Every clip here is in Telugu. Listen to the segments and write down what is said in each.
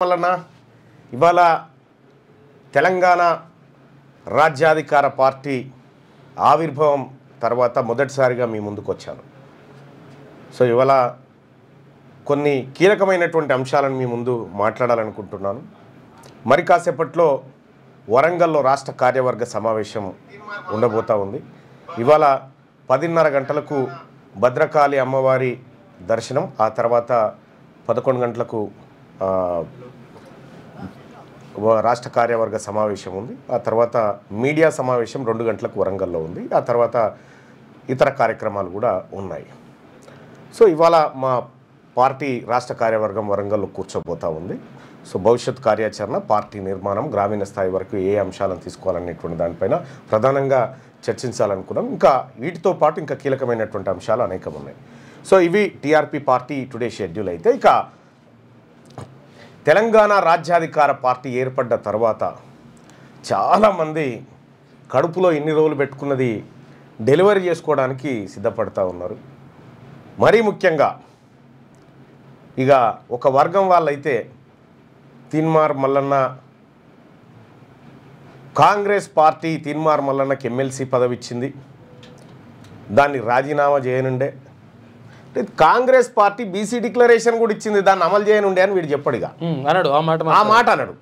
వలన ఇవాళ తెలంగాణ రాజ్యాధికార పార్టీ ఆవిర్భావం తర్వాత మొదటిసారిగా మీ ముందుకు వచ్చాను. సో ఇవాళ కొన్ని కీలకమైనటువంటి అంశాలను మీ ముందు మాట్లాడాలనుకుంటున్నాను. మరి కాసేపట్లో వరంగల్లో రాష్ట్ర కార్యవర్గ సమావేశం ఉండబోతా ఉంది. ఇవాళ 10:30 గంటలకు భద్రకాళి అమ్మవారి దర్శనం, ఆ తర్వాత 11 గంటలకు రాష్ట్ర కార్యవర్గ సమావేశం ఉంది. ఆ తర్వాత మీడియా సమావేశం 2 గంటలకు వరంగల్లో ఉంది. ఆ తర్వాత ఇతర కార్యక్రమాలు కూడా ఉన్నాయి. సో ఇవాళ మా పార్టీ రాష్ట్ర కార్యవర్గం వరంగల్లో కూర్చోబోతూ ఉంది. సో భవిష్యత్ కార్యాచరణ, పార్టీ నిర్మాణం, గ్రామీణ స్థాయి వరకు ఏ అంశాలను తీసుకోవాలనేటువంటి దానిపైన ప్రధానంగా చర్చించాలనుకున్నాం. ఇంకా వీటితో పాటు ఇంకా కీలకమైనటువంటి అంశాలు అనేకం ఉన్నాయి. సో ఇవి టీఆర్పీ పార్టీ టుడే షెడ్యూల్. అయితే ఇక తెలంగాణ రాజ్యాధికార పార్టీ ఏర్పడ్డ తర్వాత చాలామంది కడుపులో ఇన్ని రోజులు పెట్టుకున్నది డెలివరీ చేసుకోవడానికి సిద్ధపడతా ఉన్నారు. మరీ ముఖ్యంగా ఇక ఒక వర్గం వాళ్ళైతే తీన్మార్ మల్లన్న, కాంగ్రెస్ పార్టీ తీన్మార్ మల్లన్నకి ఎమ్మెల్సీ పదవి ఇచ్చింది, దాన్ని రాజీనామా చేయనుండే. కాంగ్రెస్ పార్టీ బీసీ డిక్లరేషన్ కూడా ఇచ్చింది, దాన్ని అమలు చేయనుండే అని వీడు చెప్పడిగా అన్నాడు. ఆ మాట అన్నాడు.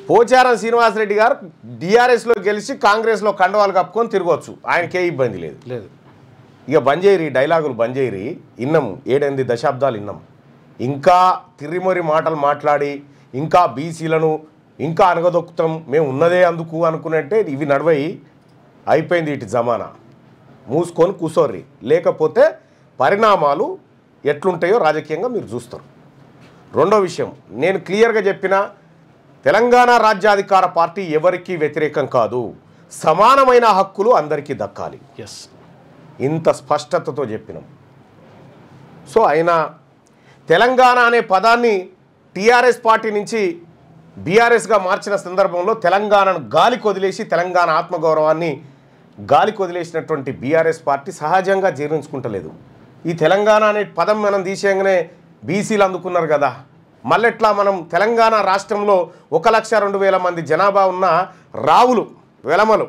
పోచారం శ్రీనివాసరెడ్డి గారు టీఆర్ఎస్లో గెలిచి కాంగ్రెస్లో కండవాలు కప్పుకొని తిరగవచ్చు, ఆయనకే ఇబ్బంది లేదు. ఇక బంజేరి డైలాగులు బంజేరి ఇన్నాం, 7-8 దశాబ్దాలు ఇన్నాం. ఇంకా తిరిమొరి మాటలు మాట్లాడి ఇంకా బీసీలను ఇంకా అనగదొక్కుతాం, మేము ఉన్నదే అందుకు అనుకున్నట్టే ఇవి నడవయి అయిపోయింది ఇటు జమానా. మూసుకొని కూసోర్రి, లేకపోతే పరిణామాలు ఎట్లుంటాయో రాజకీయంగా మీరు చూస్తారు. రెండో విషయం, నేను క్లియర్గా చెప్పిన తెలంగాణ రాజ్యాధికార పార్టీ ఎవరికీ వ్యతిరేకం కాదు, సమానమైన హక్కులు అందరికీ దక్కాలి. ఇంత స్పష్టతతో చెప్పినాం. సో అయినా తెలంగాణ అనే పదాన్ని టీఆర్ఎస్ పార్టీ నుంచి బీఆర్ఎస్గా మార్చిన సందర్భంలో తెలంగాణను గాలికి వదిలేసి తెలంగాణ ఆత్మగౌరవాన్ని గాలికి వదిలేసినటువంటి బీఆర్ఎస్ పార్టీ సహజంగా జీర్ణించుకుంటలేదు. ఈ తెలంగాణ అనే పదం మనం తీసేయగానే బీసీలు అందుకున్నారు కదా, మళ్ళెట్లా మనం తెలంగాణ రాష్ట్రంలో 1,02,000 మంది జనాభా ఉన్న రావులు వెలమలు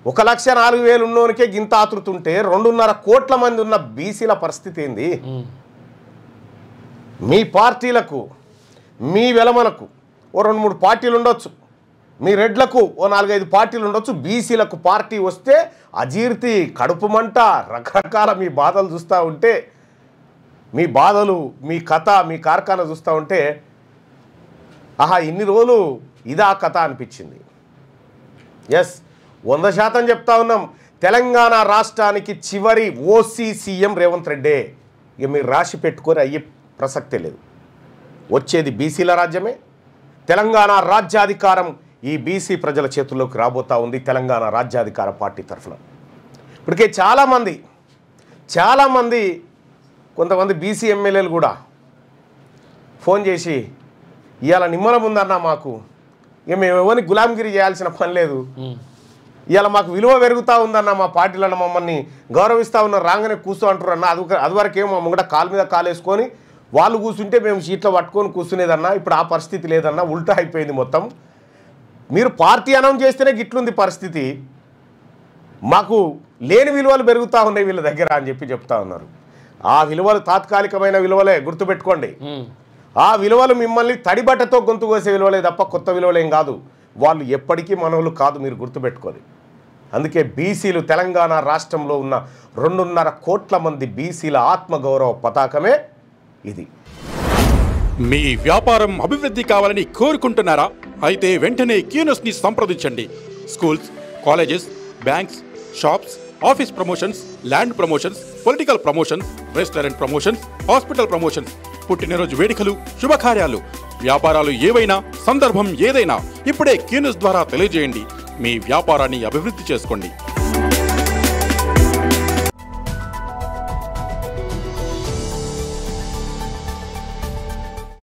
1,04,000 ఉన్నోనికే గింత ఆతృతుంటే 2.5 కోట్ల మంది ఉన్న బీసీల పరిస్థితి ఏంది? మీ పార్టీలకు, మీ వెలమలకు ఓ 2-3 పార్టీలు ఉండొచ్చు, మీ రెడ్లకు ఓ 4-5 పార్టీలు ఉండొచ్చు. బీసీలకు పార్టీ వస్తే అజీర్తి, కడుపు మంట, రకరకాల మీ బాధలు చూస్తూ ఉంటే, మీ బాధలు, మీ కథ, మీ కార్ఖానా చూస్తూ ఉంటే ఆహా ఇన్ని రోజులు ఇదా కథ అనిపించింది. ఎస్, 100% చెప్తా ఉన్నాం, తెలంగాణ రాష్ట్రానికి చివరి ఓసీ సీఎం రేవంత్ రెడ్డే. ఇక మీరు రాసి పెట్టుకొని అయ్యే ప్రసక్తే లేదు. వచ్చేది బీసీల రాజ్యమే. తెలంగాణ రాజ్యాధికారం ఈ బీసీ ప్రజల చేతుల్లోకి రాబోతా ఉంది తెలంగాణ రాజ్యాధికార పార్టీ తరఫున. ఇప్పటికే చాలామంది కొంతమంది బీసీ ఎమ్మెల్యేలు కూడా ఫోన్ చేసి ఇవాళ నిమ్మలం ఉందన్నా మాకు, ఇక మేము ఎవరిని గులాంగిరి చేయాల్సిన పని లేదు, ఇవాళ మాకు విలువ పెరుగుతూ ఉందన్న, మా పార్టీలను మమ్మల్ని గౌరవిస్తూ ఉన్నారు, రాగానే కూర్చో అంటారు అన్న. అదివరకేమో మా ముంగట కాలు మీద కాలు వేసుకొని వాళ్ళు కూర్చుంటే మేము సీట్లో పట్టుకొని కూర్చునేదన్నా. ఇప్పుడు ఆ పరిస్థితి లేదన్నా, ఉల్టా అయిపోయింది మొత్తం. మీరు పార్టీ అనౌన్స్ చేస్తేనే గిట్లుంది పరిస్థితి, మాకు లేని విలువలు పెరుగుతూ ఉన్నాయి వీళ్ళ దగ్గర అని చెప్తా ఉన్నారు. ఆ విలువలు తాత్కాలికమైన విలువలే, గుర్తుపెట్టుకోండి. ఆ విలువలు మిమ్మల్ని తడిబట్టతో గొంతు కోసే విలువలే తప్ప కొత్త విలువలేం కాదు. వాళ్ళు ఎప్పటికీ మనవులు కాదు, మీరు గుర్తుపెట్టుకోండి. అందుకే బీసీలు తెలంగాణ రాష్ట్రంలో ఉన్న 2.5 కోట్ల మంది బీసీల ఆత్మగౌరవ పతాకమే ఇది. మీ వ్యాపారం అభివృద్ధి కావాలని కోరుకుంటున్నారా? అయితే వెంటనే క్యూనస్ని సంప్రదించండి. Schools, colleges, banks, shops, office promotions, land promotions, political promotions, restaurant promotions, hospital promotions, పుట్టినరోజు వేడుకలు, శుభకార్యాలు, వ్యాపారాలు ఏవైనా, సందర్భం ఏదైనా ఇప్పుడే క్యూనస్ ద్వారా తెలియజేయండి. మీ వ్యాపారాన్ని అభివృద్ధి చేసుకోండి.